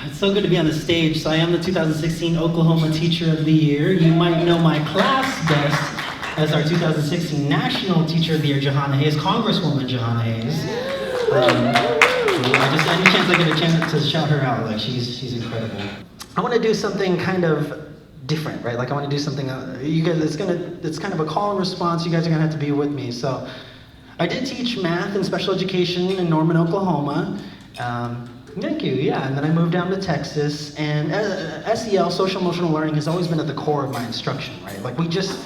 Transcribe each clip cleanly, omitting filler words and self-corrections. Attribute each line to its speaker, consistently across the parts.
Speaker 1: It's so good to be on the stage. So I am the 2016 Oklahoma Teacher of the Year. You might know my class best as our 2016 National Teacher of the Year, Johanna Hayes, Congresswoman Johanna Hayes. Any chance I get a chance to shout her out, like she's incredible. I want to do something kind of different, right? Like I want to do something. You guys, it's kind of a call and response. You guys are gonna have to be with me. So, I did teach math and special education in Norman, Oklahoma. Thank you. Yeah, and then I moved down to Texas. And SEL, social emotional learning, has always been at the core of my instruction, right? Like we just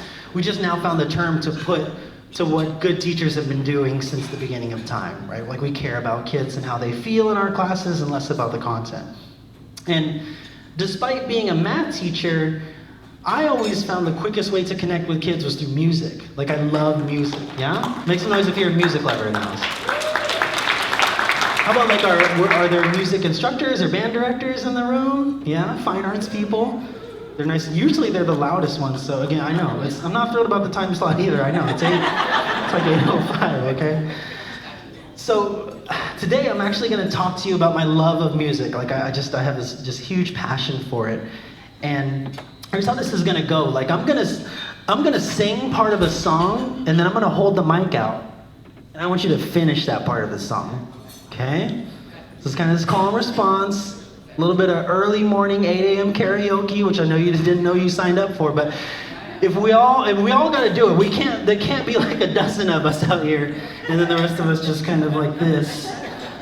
Speaker 1: now found the term to put to what good teachers have been doing since the beginning of time, right? Like we care about kids and how they feel in our classes and less about the content. And despite being a math teacher, I always found the quickest way to connect with kids was through music. Like I love music, yeah? Make some noise if you're a music lover in the house. How about like, are there music instructors or band directors in the room? Yeah, fine arts people. They're nice. Usually they're the loudest ones, so again, I know. I'm not thrilled about the time slot either, I know. It's like 8:05, okay? So today I'm actually gonna talk to you about my love of music. Like I have this just huge passion for it. And here's how this is gonna go. Like I'm gonna sing part of a song, and then I'm gonna hold the mic out. And I want you to finish that part of the song, okay? So it's kind of this call and response. A little bit of early morning 8 a.m. karaoke, which I know you didn't know you signed up for, but if we all got to do it, there can't be like a dozen of us out here, and then the rest of us just kind of like this.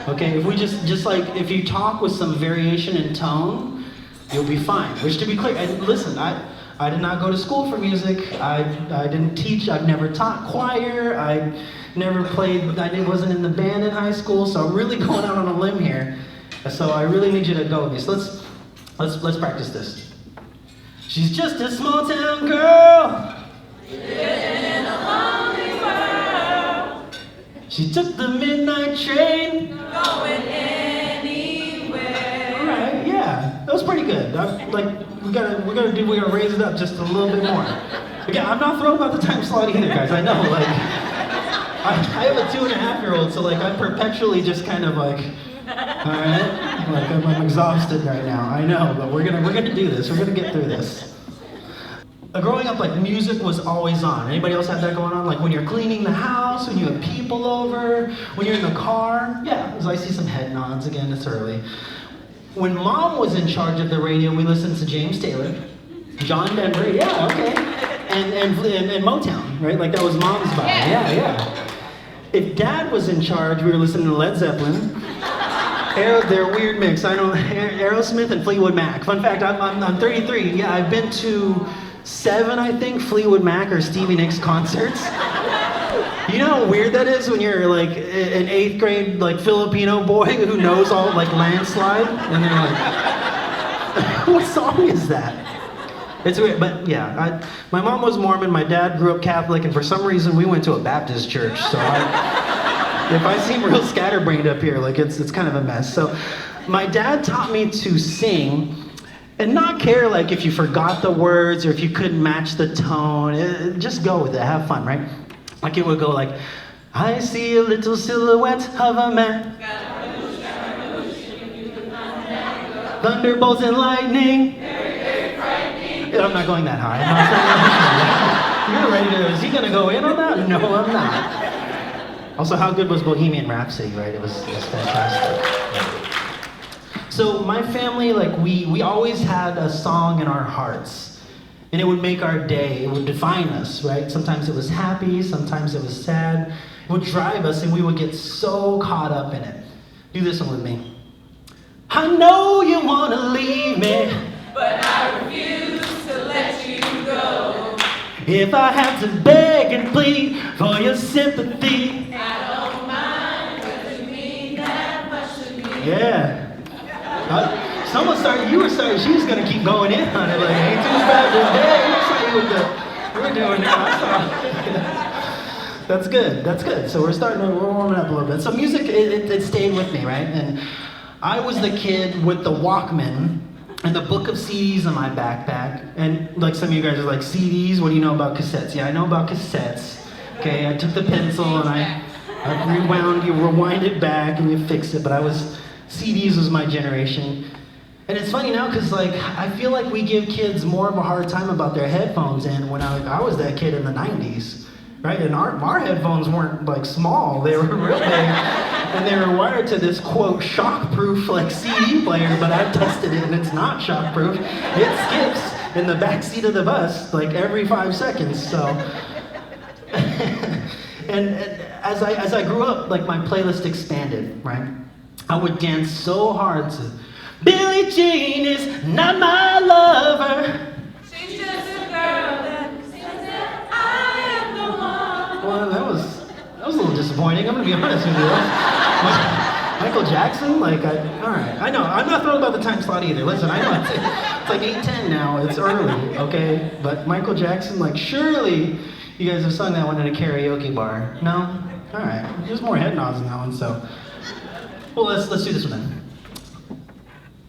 Speaker 1: Okay, if we just like, if you talk with some variation in tone, you'll be fine. Which, to be clear, and listen, I did not go to school for music. I didn't teach. I've never taught choir. I never played. I wasn't in the band in high school. So I'm really going out on a limb here. So I really need you to go with me. So let's practice this. She's just a small town girl living in a lonely world. She took the midnight train, going anywhere. All right, yeah, that was pretty good. We gotta raise it up just a little bit more. Again, I'm not thrilled about the time slot either, guys. I know, like I have a 2.5-year-old, so like I'm perpetually just kind of like. All right, like I'm exhausted right now. I know, but we're gonna do this. We're gonna get through this. Growing up, like music was always on. Anybody else have that going on? Like when you're cleaning the house, when you have people over, when you're in the car. Yeah, so I see some head nods again. It's early. When Mom was in charge of the radio, we listened to James Taylor, John Denver. Yeah, okay, and Motown, right? Like that was Mom's vibe. Yeah. If Dad was in charge, we were listening to Led Zeppelin. They're a weird mix. I know Aerosmith and Fleetwood Mac. Fun fact, I'm 33. Yeah, I've been to 7, I think, Fleetwood Mac or Stevie Nicks concerts. You know how weird that is when you're like an 8th grade like Filipino boy who knows all like Landslide, and they're like, what song is that? It's weird, but yeah. My mom was Mormon, my dad grew up Catholic, and for some reason we went to a Baptist church, so if I seem real scatterbrained up here, like it's kind of a mess. So my dad taught me to sing and not care like if you forgot the words or if you couldn't match the tone. Just go with it, have fun, right? Like it would go like, I see a little silhouette of a man. Thunderbolts and lightning. Very frightening. I'm not going that high. You're ready to, is he gonna go in on that? No, I'm not. Also, how good was Bohemian Rhapsody, right? It was fantastic. So my family, like we always had a song in our hearts, and it would make our day. It would define us, right? Sometimes it was happy, sometimes it was sad. It would drive us, and we would get so caught up in it. Do this one with me. I know you wanna leave me,
Speaker 2: but I refuse to let you go.
Speaker 1: If I have to beg and plead for your sympathy, yeah. Someone started, you were starting, she was going to keep going in on it, like, ain't too bad today. We're doing that. That's good. So we're warming up a little bit. So music, it stayed with me, right? And I was the kid with the Walkman and the book of CDs in my backpack. And like some of you guys are like, CDs? What do you know about cassettes? Yeah, I know about cassettes. Okay, I took the pencil and I rewound, you rewind it back and you fix it, but CDs was my generation. And it's funny now because like I feel like we give kids more of a hard time about their headphones. And when I was that kid in the 90s, right? And our headphones weren't like small, they were real big. And they were wired to this quote shockproof like CD player, but I've tested it and it's not shockproof. It skips in the back seat of the bus like every 5 seconds. So and as I grew up, like my playlist expanded, right? I would dance so hard to Billie Jean is not my lover.
Speaker 2: She's just a girl that says that I am the one.
Speaker 1: Well, that was a little disappointing. I'm gonna be honest with you. Michael Jackson, like, all right. I know, I'm not thrilled about the time slot either. Listen, I know it's like 8:10 now. It's early, okay? But Michael Jackson, like, surely you guys have sung that one in a karaoke bar. No? All right. There's more head nods in that one, so. Well, let's do this one then.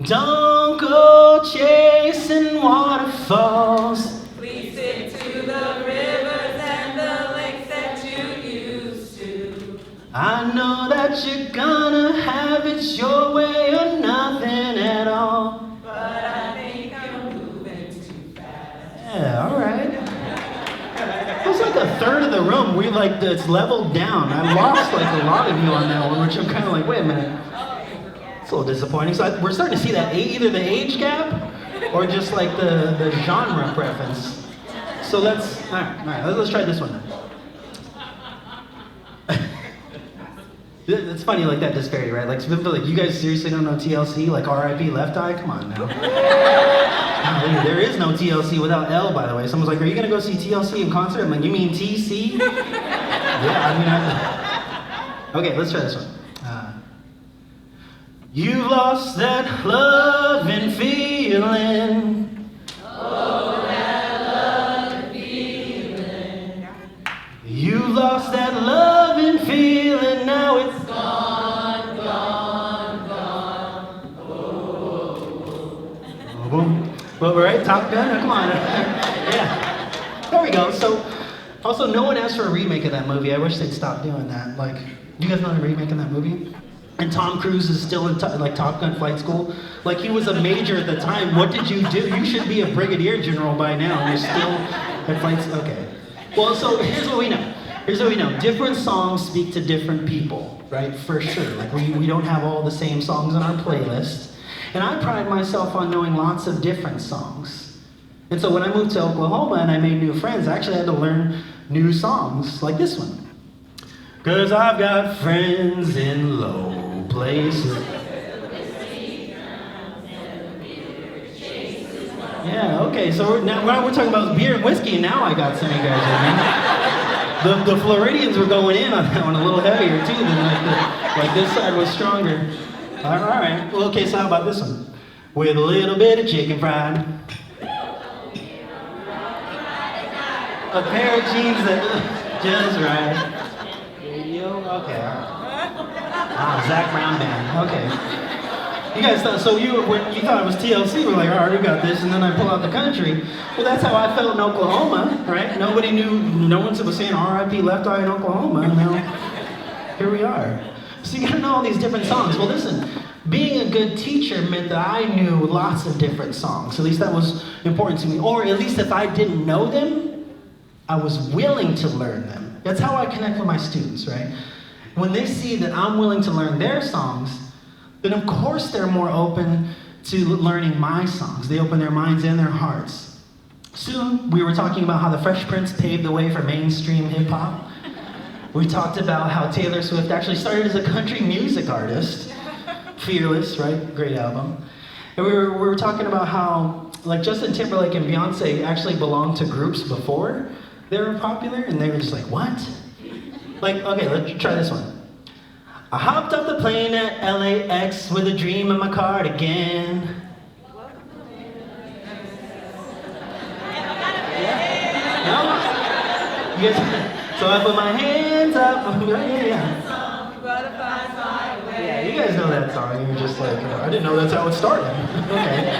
Speaker 1: Don't go chasing waterfalls.
Speaker 2: Please stick to the rivers and the lakes that you used to.
Speaker 1: I know that you're gonna have it your way or nothing at all.
Speaker 2: But I think I'm moving too fast.
Speaker 1: Yeah, all right. It's like a third of the room. We like it's leveled down. I lost like a lot of you on that one, which I'm kind of like, wait a minute. It's a little disappointing. So we're starting to see that either the age gap or just like the genre preference. So all right. Let's try this one then. It's funny like that disparity, right? Like you guys seriously don't know TLC? Like R.I.P. Left Eye? Come on now. There is no TLC without L, by the way. Someone's like, are you gonna go see TLC in concert? I'm like, you mean TC? Yeah, I mean, okay, let's try this one. You've lost that love and feeling.
Speaker 2: Oh, that love and feeling.
Speaker 1: You've lost that love and feeling. Now it's
Speaker 2: Gone, gone, gone. Oh.
Speaker 1: boom. Well, right, Top Gun. Come on. Yeah. There we go. So, also, no one asked for a remake of that movie. I wish they'd stop doing that. Like, you guys know the remake of that movie? And Tom Cruise is still in like Top Gun flight school. Like he was a major at the time. What did you do? You should be a brigadier general by now. You're still at flights. Okay. Well, so here's what we know. Different songs speak to different people, right? For sure. Like we don't have all the same songs on our playlist. And I pride myself on knowing lots of different songs. And so when I moved to Oklahoma and I made new friends, I actually had to learn new songs like this one. 'Cause I've got friends in low places. Yeah, okay, so now we're talking about beer and whiskey, and now I got some of you guys in me. The Floridians were going in on that one a little heavier too than like this side was stronger. All right, well, okay, so how about this one? With a little bit of chicken fried. A pair of jeans that just right. Radio, okay, all right. Zach Brown Band, okay. You guys thought, so you thought it was TLC, we're like, all right, we got this, and then I pull out the country. Well, that's how I felt in Oklahoma, right? Nobody knew, no one was saying R.I.P. Left Eye in Oklahoma, and now here we are. So you gotta know all these different songs. Well, listen, being a good teacher meant that I knew lots of different songs. At least that was important to me. Or at least if I didn't know them, I was willing to learn them. That's how I connect with my students, right? When they see that I'm willing to learn their songs, then of course they're more open to learning my songs. They open their minds and their hearts. Soon, we were talking about how the Fresh Prince paved the way for mainstream hip-hop. We talked about how Taylor Swift actually started as a country music artist. Fearless, right? Great album. And we were talking about how like Justin Timberlake and Beyonce actually belonged to groups before they were popular, and they were just like, what? Like, okay, let's try this one. I hopped off the plane at LAX with a dream in my cardigan. Yeah? No? You guys, so I put my hands up. Yeah. Yeah, you guys know that song. You're just like, I didn't know that's how it started. Okay.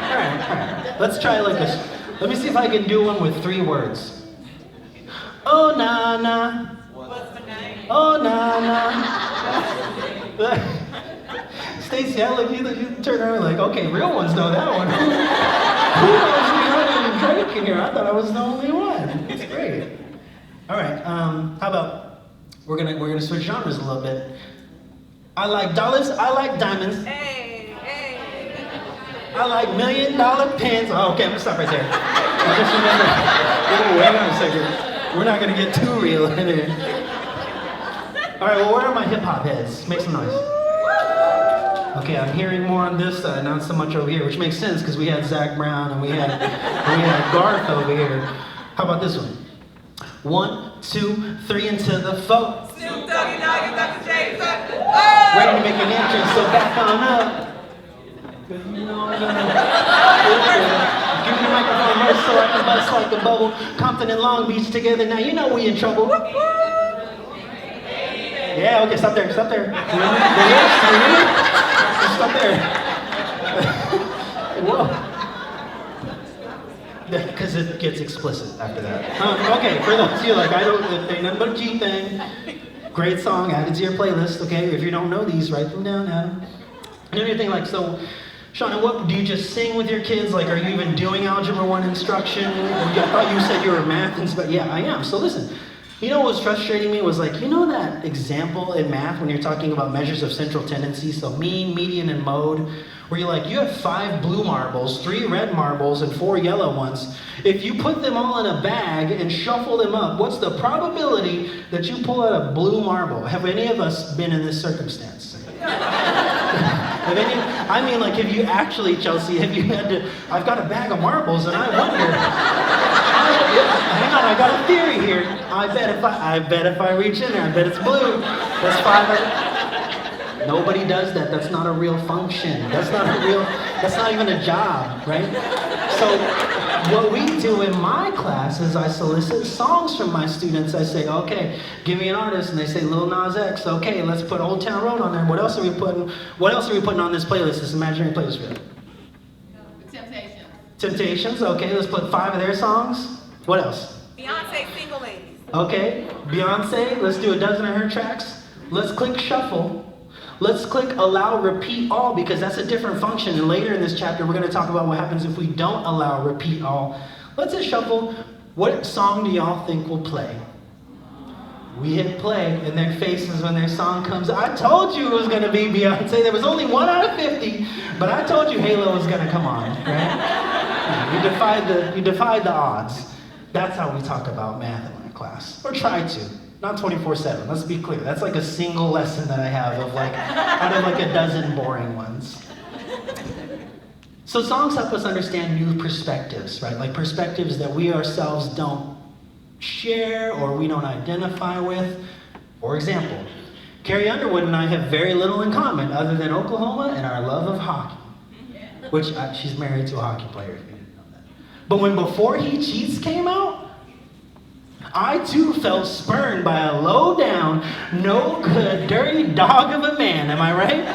Speaker 1: All right. Let's try like this. Let me see if I can do one with 3 words. Oh, na, na.
Speaker 2: What's my name?
Speaker 1: Oh, na, na. Stacy, I look, you turn around like, okay, real ones know that one. Who knows Rihanna and Drake in here? I thought I was the only one. It's great. All right, how about we're gonna switch genres a little bit. I like dollars, I like diamonds.
Speaker 2: Hey, hey.
Speaker 1: I like $1 million pins. Oh, okay, I'm gonna stop right there. I just remember. Wait on a second. We're not gonna get too real in here. All right, well, where are my hip hop heads? Make some noise. Okay, I'm hearing more on this side, not so much over here, which makes sense because we had Zach Brown and we had Garth over here. How about this one? 1, 2, 3 into the 4.
Speaker 2: Snoop Doggy Doggy Dr. J.
Speaker 1: Ready to make an entrance, so back on up. Cause you know I'm gonna give me the microphone first so I can bust like a bubble. Compton and Long Beach together, now you know we in trouble. Yeah, okay, stop there. Stop there. Whoa. Because it gets explicit after that. Okay, for those of you like, I don't, ain't nothing but a G thing. Great song, add it to your playlist, okay? If you don't know these, write them down, Adam. And anything like, so, Shawn, what, do you just sing with your kids? Like, are you even doing Algebra 1 instruction? I thought you said you were math and stuff. Yeah, I am. So listen, you know what was frustrating me was like, you know that example in math when you're talking about measures of central tendency, so mean, median, and mode, where you're like, you have 5 blue marbles, 3 red marbles, and 4 yellow ones. If you put them all in a bag and shuffle them up, what's the probability that you pull out a blue marble? Have any of us been in this circumstance? I mean, like, have you actually, Chelsea, have you had to, I've got a bag of marbles and I wonder, hang on, I got a theory here. I bet if I reach in there, I bet it's blue. That's 5. Nobody does that. That's not a real function. That's not even a job, right? So what we do in my class is I solicit songs from my students. I say, okay, give me an artist, and they say Lil Nas X. Okay, let's put Old Town Road on there. What else are we putting on this playlist, this imaginary playlist for you?
Speaker 2: Temptations.
Speaker 1: Temptations, okay, let's put 5 of their songs. What else?
Speaker 2: Beyonce, Single Ladies.
Speaker 1: Okay, Beyonce, let's do a dozen of her tracks. Let's click shuffle. Let's click allow repeat all, because that's a different function, and later in this chapter we're going to talk about what happens if we don't allow repeat all. Let's hit shuffle. What song do y'all think will play? We hit play in their faces when their song comes. I told you it was going to be Beyonce. There was only 1 out of 50, but I told you Halo was going to come on, right? You defied the odds. That's how we talk about math in my class, or try to. Not 24/7, let's be clear. That's like a single lesson that I have of like, out of like a dozen boring ones. So songs help us understand new perspectives, right? Like perspectives that we ourselves don't share or we don't identify with. For example, Carrie Underwood and I have very little in common other than Oklahoma and our love of hockey. Which, she's married to a hockey player, if you didn't know that. But when Before He Cheats came out, I too felt spurned by a low-down, no-good, dirty dog of a man. Am I right?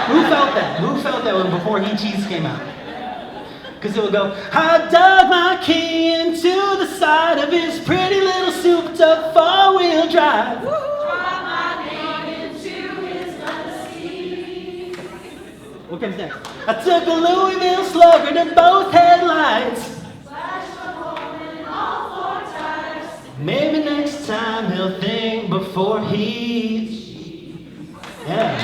Speaker 1: Who felt that? Who felt that when Before He Cheats came out? Because it would go, I dug my key into the side of his pretty little souped-up four-wheel drive.
Speaker 2: Draw my name into his legacy.
Speaker 1: What comes next? I took a Louisville Slugger to both headlights. Maybe next time he'll think before he... Yeah.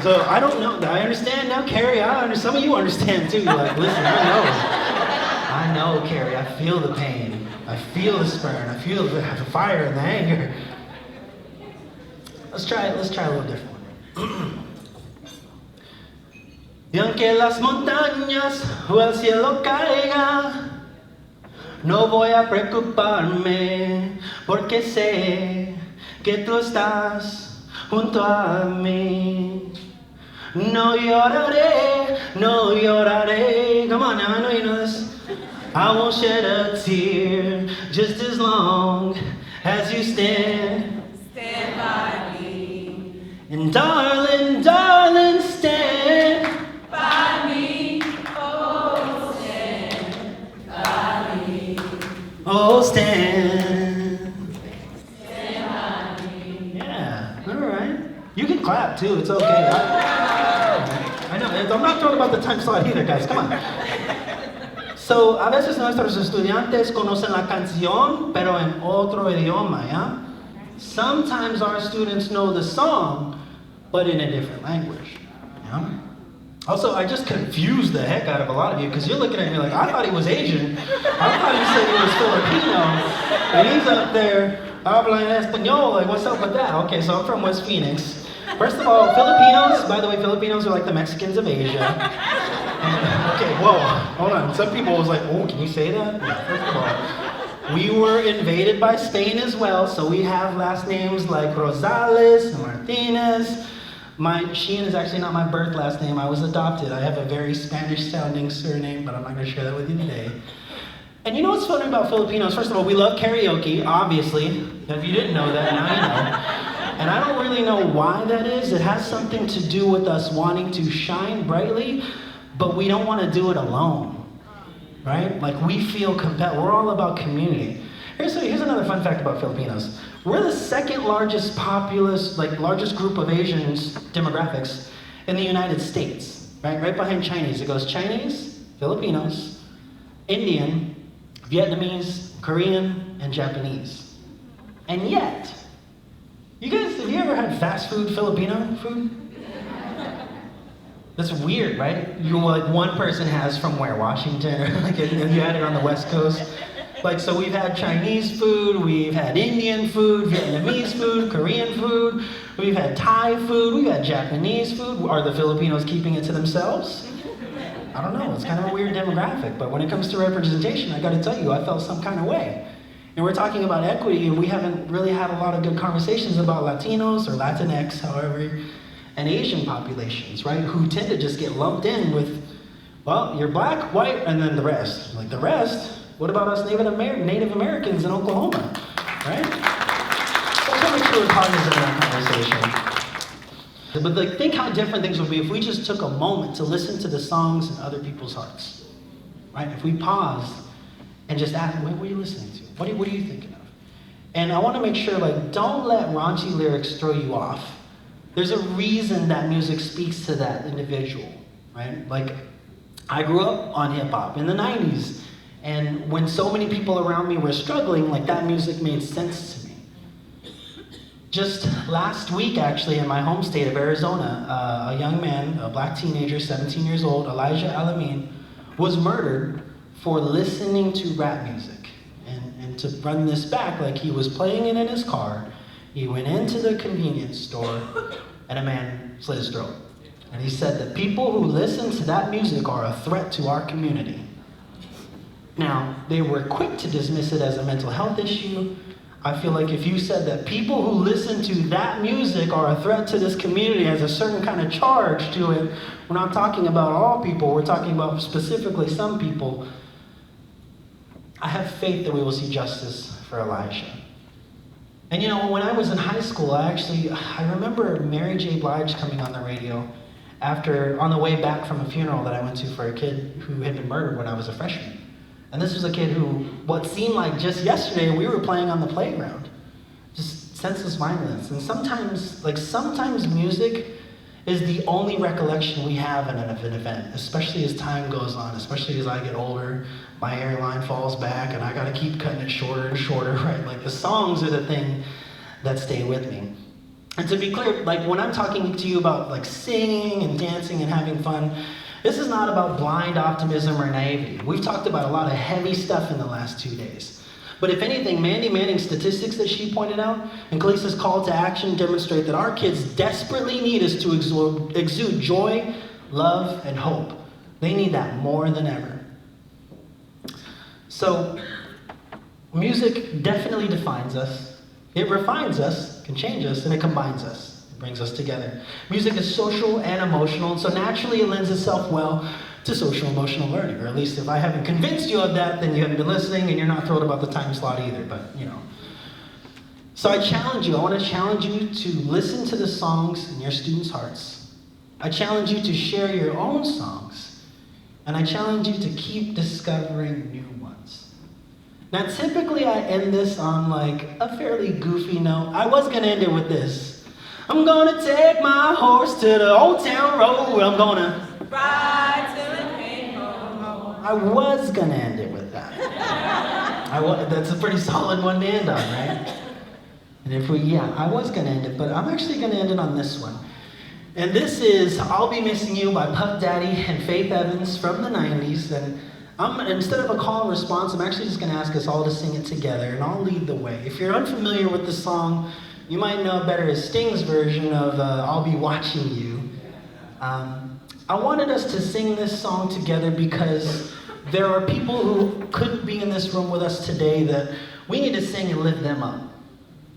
Speaker 1: So I don't know. I understand now, Carrie. Some of you understand too. You're like, listen, I know, Carrie. I feel the pain. I feel the spurn. I feel the fire and the anger. Let's try a little different one. Y aunque las montañas o el cielo caiga, no voy a preocuparme, porque sé que tú estás junto a mí. No lloraré, no lloraré. Come on now, I know you know this. I won't shed a tear, just as long as you stand
Speaker 2: Stand by me.
Speaker 1: And darling, darling, stand
Speaker 2: By me. Oh, stand by me.
Speaker 1: Oh, stand.
Speaker 2: Stand by me.
Speaker 1: Yeah, all right. You can clap. clap too, it's okay. I know, I'm not talking about the time slot either, guys, come on. So, a veces nuestros estudiantes conocen la canción, pero en otro idioma, ¿ya? Sometimes our students know the song, but in a different language, ¿ya? Also, I just confused the heck out of a lot of you, because you're looking at me like, I thought he was Asian. I thought he said he was Filipino, and he's up there, habla en español, like, what's up with that? Okay, so I'm from West Phoenix. First of all, Filipinos, by the way, Filipinos are like the Mexicans of Asia. Okay, whoa, hold on. Some people was like, oh, can you say that? Yeah, first of all, we were invaded by Spain as well, so we have last names like Rosales and Martinez. Sheehan is actually not my birth last name. I was adopted. I have a very Spanish-sounding surname, but I'm not going to share that with you today. And you know what's funny about Filipinos? First of all, we love karaoke, obviously. If you didn't know that, now you know. And I don't really know why that is. It has something to do with us wanting to shine brightly, but we don't want to do it alone, right? Like we feel compelled. We're all about community. Here's another fun fact about Filipinos. We're the second largest largest group of Asians demographics in the United States, right? Right behind Chinese. It goes Chinese, Filipinos, Indian, Vietnamese, Korean, and Japanese. And yet, you guys, have you ever had fast food Filipino food? That's weird, right? One person has from where? Washington? Or like you had it on the West Coast? Like, so we've had Chinese food, we've had Indian food, Vietnamese food, Korean food, we've had Thai food, we've had Japanese food. Are the Filipinos keeping it to themselves? I don't know, it's kind of a weird demographic, but when it comes to representation, I gotta tell you, I felt some kind of way. And we're talking about equity, and we haven't really had a lot of good conversations about Latinos or Latinx, however, and Asian populations, right, who tend to just get lumped in with, well, you're black, white, and then the rest. Like the rest, what about us Native Americans in Oklahoma, right? So I want to make sure we're cognizant of that conversation. But like, think how different things would be if we just took a moment to listen to the songs in other people's hearts, right? If we paused and just asked, what are you listening to? What are you thinking of? And I want to make sure, like, don't let raunchy lyrics throw you off. There's a reason that music speaks to that individual, right? Like, I grew up on hip hop in the 90s. And when so many people around me were struggling, like that music made sense to me. Just last week, actually, in my home state of Arizona, a young man, a black teenager, 17 years old, Elijah Alamin, was murdered for listening to rap music. And to run this back, like he was playing it in his car, he went into the convenience store, and a man slit his throat. And he said that people who listen to that music are a threat to our community. Now, they were quick to dismiss it as a mental health issue. I feel like if you said that people who listen to that music are a threat to this community, has a certain kind of charge to it, we're not talking about all people, we're talking about specifically some people. I have faith that we will see justice for Elijah. And you know, when I was in high school, I remember Mary J. Blige coming on the radio on the way back from a funeral that I went to for a kid who had been murdered when I was a freshman. And this was a kid who, what seemed like just yesterday, we were playing on the playground. Just senseless violence. And sometimes music is the only recollection we have in an event, especially as time goes on, especially as I get older, my hairline falls back and I gotta keep cutting it shorter and shorter, right? Like the songs are the thing that stay with me. And to be clear, like when I'm talking to you about like singing and dancing and having fun, this is not about blind optimism or naivety. We've talked about a lot of heavy stuff in the last 2 days. But if anything, Mandy Manning's statistics that she pointed out and Kalisa's call to action demonstrate that our kids desperately need us to exude joy, love, and hope. They need that more than ever. So, music definitely defines us. It refines us, can change us, and it combines us. Brings us together. Music is social and emotional, and so naturally it lends itself well to social emotional learning, or at least if I haven't convinced you of that, then you haven't been listening and you're not thrilled about the time slot either, but you know. So I want to challenge you to listen to the songs in your students' hearts. I challenge you to share your own songs, and I challenge you to keep discovering new ones. Now typically I end this on like a fairly goofy note. I was going to end it with this. I'm gonna take my horse to the old town road. I'm gonna
Speaker 2: Ride till it ain't no more.
Speaker 1: I was gonna end it with that. That's a pretty solid one to end on, right? And I was gonna end it, but I'm actually gonna end it on this one. And this is I'll Be Missing You by Puff Daddy and Faith Evans from the 90s. And instead of a call and response, I'm actually just gonna ask us all to sing it together, and I'll lead the way. If you're unfamiliar with the song, you might know it better as Sting's version of I'll Be Watching You. I wanted us to sing this song together because there are people who couldn't be in this room with us today that we need to sing and lift them up.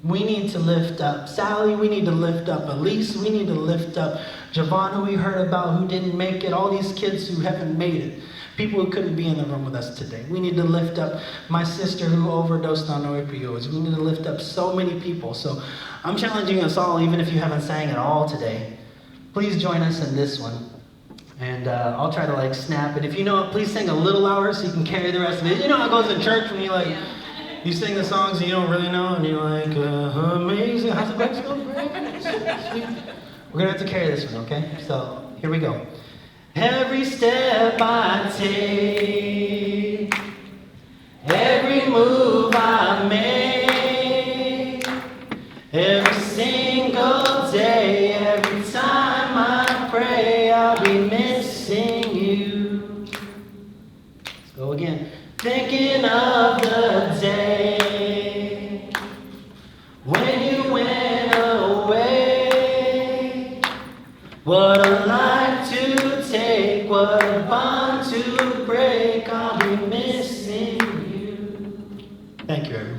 Speaker 1: We need to lift up Sally, we need to lift up Elise, we need to lift up Javon, who we heard about, who didn't make it, all these kids who haven't made it, people who couldn't be in the room with us today. We need to lift up my sister who overdosed on opioids. We need to lift up so many people. So I'm challenging us all, even if you haven't sang at all today, please join us in this one. And I'll try to snap it. If you know it, please sing a little louder so you can carry the rest of it. You know how it goes in church when you sing the songs and you don't really know, and you're like, amazing. How's the verse go? Sweet. We're gonna have to carry this one, okay? So here we go. Every step I take, every move I make, every single day, every time I pray, I'll be missing you. Let's go again. Thinking of the day when you went away. What a life to take, what a bond to break. I'll be missing you. Thank you, everyone.